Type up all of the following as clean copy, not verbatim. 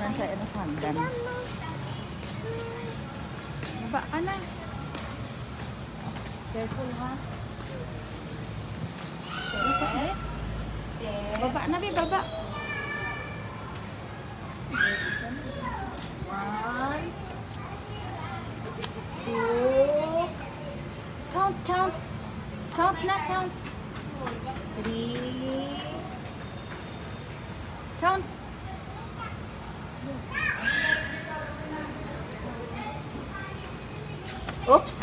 Dadaanan siya sa hagdan. Baba ka na. Careful ha. Baba na, Bi, baba. 1, 2. Count. Count na, count. 3. Count. Oops.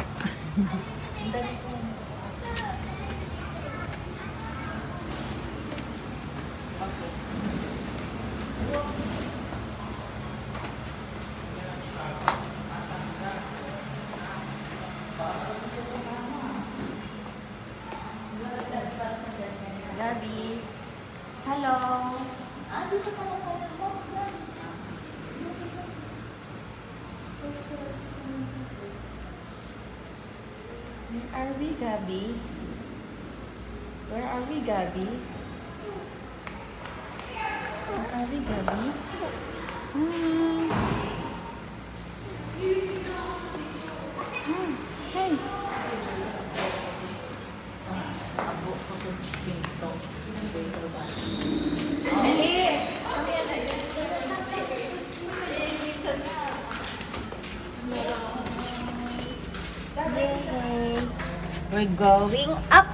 Gabi. Hello. Dito ka na pala. Where are we, Gabi? Where are we, Gabi? Where are we, Gabi? Hey. We're going up.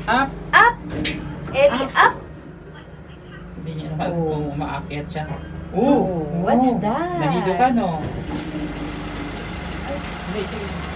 Up. Up. Ellie, up. Hindi niya naman kung umaakyat siya. Oh, what's that? Nahilo ka, no? Hindi, sige.